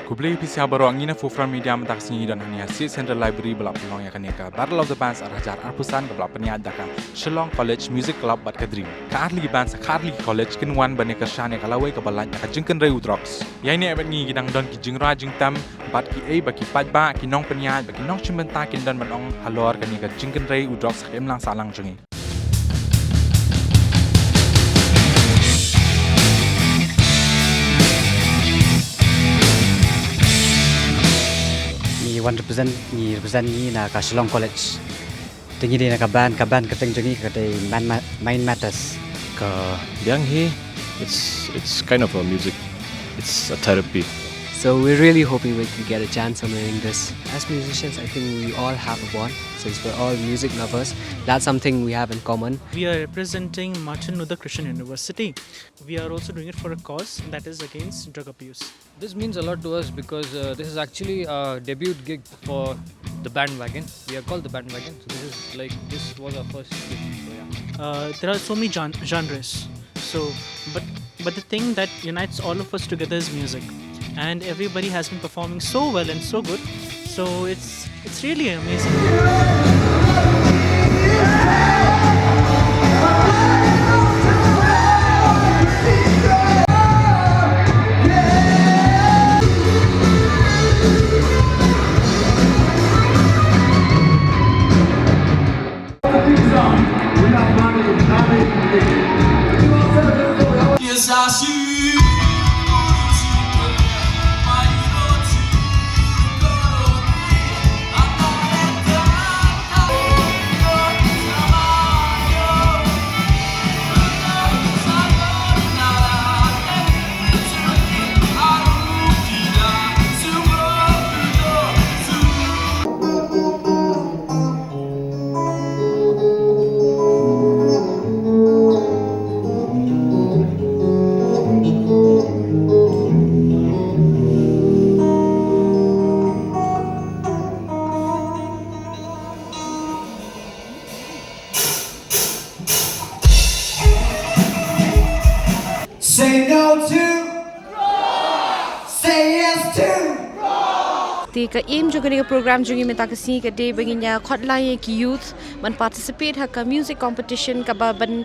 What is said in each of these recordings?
Kubli pisah berwangi na Fufran Media mentaksini dan hanya si Central Library belak pelong yang kena Battle of the Bands arajar arpusan ke belak peniat daka Shillong College Music Club bat ke Dream. Ka arli bands ka arli college kinwan bane ke shane kalawai ke balan ka jengken rei udrox. Ya ini abet ngi gidang don ki jingra jingtam bat ki ei baki pajba ki nong peniat baki nong chimbenta kin don manong halor kani ka jengken rei udrox emlang salang jengi. Wan represent ni na ka Shillong College. Tinggi di na ka band keteng jengi ka day Mind Matters. Ka biang hi, it's kind of a music. It's a therapy. So we're really hoping we can get a chance on doing this. As musicians, I think we all have a bond. Since we're all music lovers, that's something we have in common. We are representing Martin Luther Christian University. We are also doing it for a cause that is against drug abuse. This means a lot to us because this is actually a debut gig for the Bandwagon. We are called the Bandwagon. So this was our first gig. So yeah. There are so many genres. So, but the thing that unites all of us together is music, and everybody has been performing so well and so good. So it's really amazing. Say no to, say yes to. Ti ka aim juga ni program juga minta kasi ke day baginya hotline ki youth man participate ha ka music competition ka bam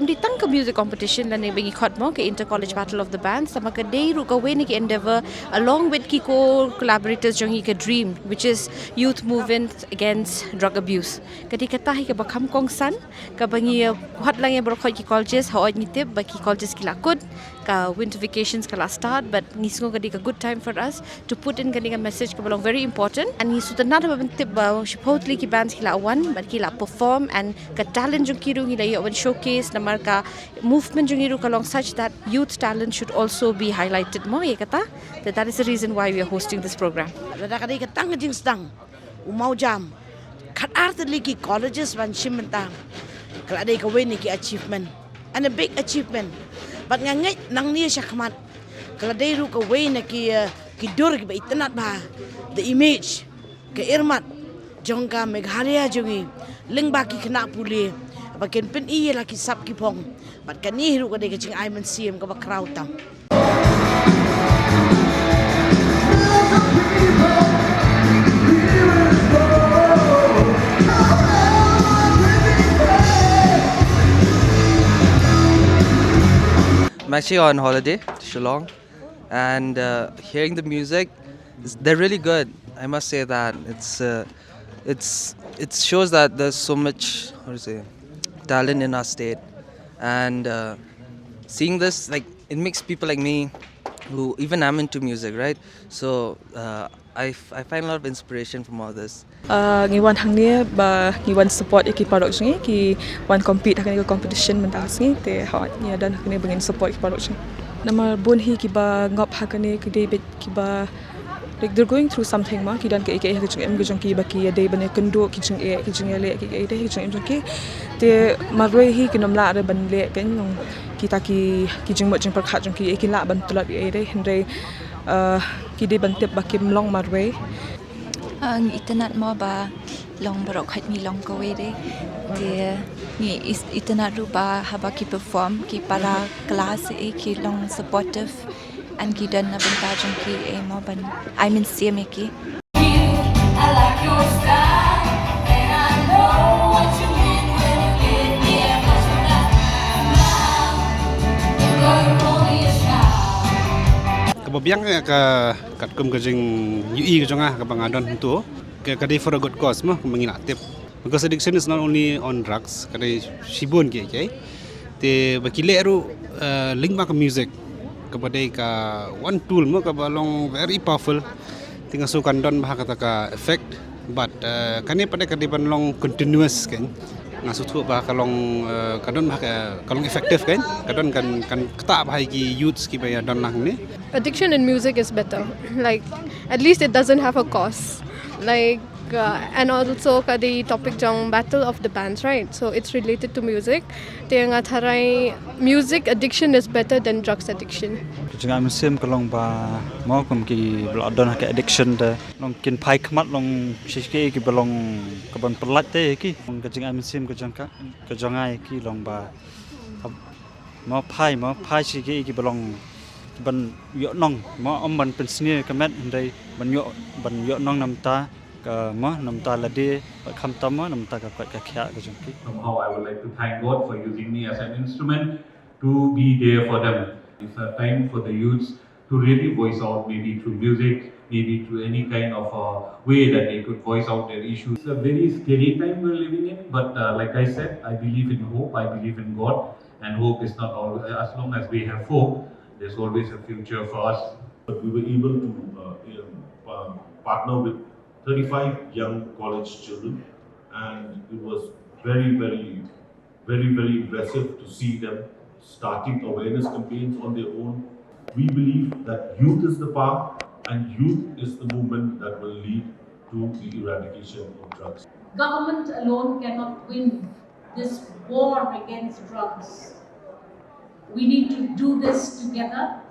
ditang ka music competition dan bagi khot mo ke inter college battle of the bands sama ka day ru ka we ni ki endeavor along with ki co collaborators jongi ka dream which is youth movement against drug abuse ketika tahi ka bakam kong san ka bangi hotline bro khot ki colleges ha ni tip baki colleges ki lakut ka winter vacations ka last start but ngisngo ka di ka good time for us to put in ka message ka very important and he sudah nada bentuk supposedly ki bands kila awan but kila perform and ka talent jung kiru kila awan showcase namar ka movement jung kiru kalong such that youth talent should also be highlighted mo ye kata that is the reason why we are hosting this program Rada kadai ka tang jing stang umau jam kat artli ki colleges ban shimenta kadai ka we ni ki achievement and a big achievement but ngangai nang ni syakmat kadai ru ka we na ki dur ki itanat ba the image ke irmat jongka meghalaya jongi ling baki kena puli bakin pen iya laki sap ki pong bat kani hiru ka de kaching ai man siem ka ba crowd tam I'm actually on holiday to Shillong and hearing the music, they're really good. I must say that it shows that there's so much talent in our state, and seeing this it makes people like me, who even I'm into music, right? So I find a lot of inspiration from all this. Ngiwan hangnia ba ngiwan support iki product ni ki wan compete hakani competition mentas ni te hot ni dan hakani bangin support iki product ni. Nama bun hi ki ba ngop hakani ki debit ki ba they're going through something ma ki dan ke ki ha chung em gujong ki ba ki day bane kendo ki chung e ki chung le ki de ki chung em chung ki te marwe hi ki nomla re ban le ken nong kita ki chung mo chung par kha chung ki ki la ban tulat e de hendre ki de ban tep ba kim long marwe ang internet mo ba long barok hat mi long ko we de ni internet ru ba haba ki perform ki para class e ki long supportive an gidan na benta jangki e mo ban I mean siam ki I like your style, and I know what you mean when you give me a much of that smile. Girl, you're only a child. Kebabiang ke kat kum ke jing UI ke jongah ke bangadon tu ke kadai for a good cause mah mengin aktif because addiction is not only on drugs kadai sibun ke te bakile ru link mak music kepada ka one tool mah ke balong very powerful tinggal sukan don bah kata ka effect but kani pada kadiban long continuous kan ngasuh tu bah kalong kadon bah kalong effective kan kadon kan ketak bah ki youths ki baya don lang ni. Addiction in music is better. Like, at least it doesn't have a cause. Like, and also the topic jong battle of the bands, right? So it's related to music. Tiang atharai music addiction is better than drugs addiction. Jangan musim kalong ba mau kum ki belodon ke addiction de long kin pai kmat long shiki ki belong kaban pelat te ki jangan musim ke jangai ki long ba mau pai shiki ki belong ban yo nong mo ban pensni kamet ndai ban yo nong namta ka mo namta lade khamtama namta ka kya ka jongki. Somehow I would like to thank God for using me as an instrument to be there for them. It's a time for the youths to really voice out, maybe through music, maybe through any kind of way that they could voice out their issues. It's a very scary time we're living in, but like I said, I believe in hope, I believe in God, and hope is not all. As long as we have hope, there's always a future for us. But we were able to partner with 35 young college children, and it was very, very, very, very impressive to see them starting awareness campaigns on their own. We believe that youth is the power, and youth is the movement that will lead to the eradication of drugs. Government alone cannot win this war against drugs. We need to do this together.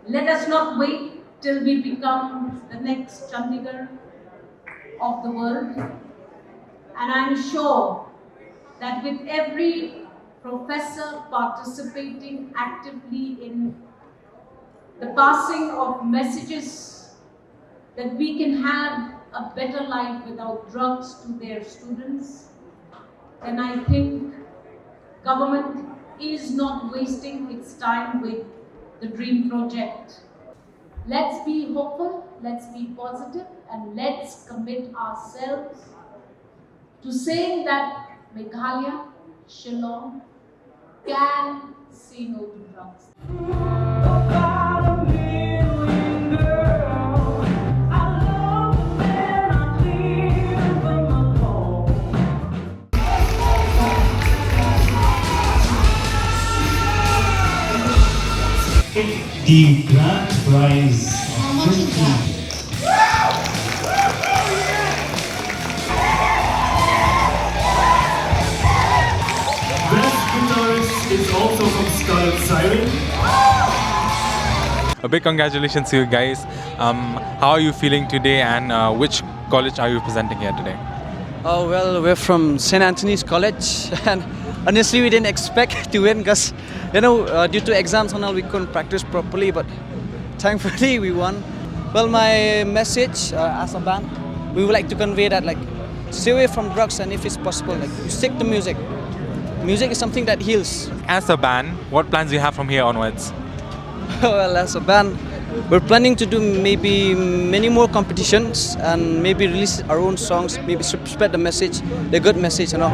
Let us not wait till we become the next Chandigarh of the world. And I'm sure that with every professor participating actively in the passing of messages that we can have a better life without drugs to their students, then I think government is not wasting its time with the DREAM project. Let's be hopeful, let's be positive, and let's commit ourselves to saying that Meghalaya, Shillong can say no to drugs. The grand prize of 50. Best guitarist is also from Scarlet Siren. A big congratulations to you guys. How are you feeling today, and which college are you presenting here today? Oh well, we're from St. Anthony's College, and honestly we didn't expect to win because due to exams and all we couldn't practice properly, but thankfully we won. Well, my message as a band, we would like to convey that stay away from drugs, and if it's possible, you stick to music. Music is something that heals. As a band, what plans do you have from here onwards? Well, as a band, we're planning to do maybe many more competitions and maybe release our own songs, maybe spread the message, the good message and all.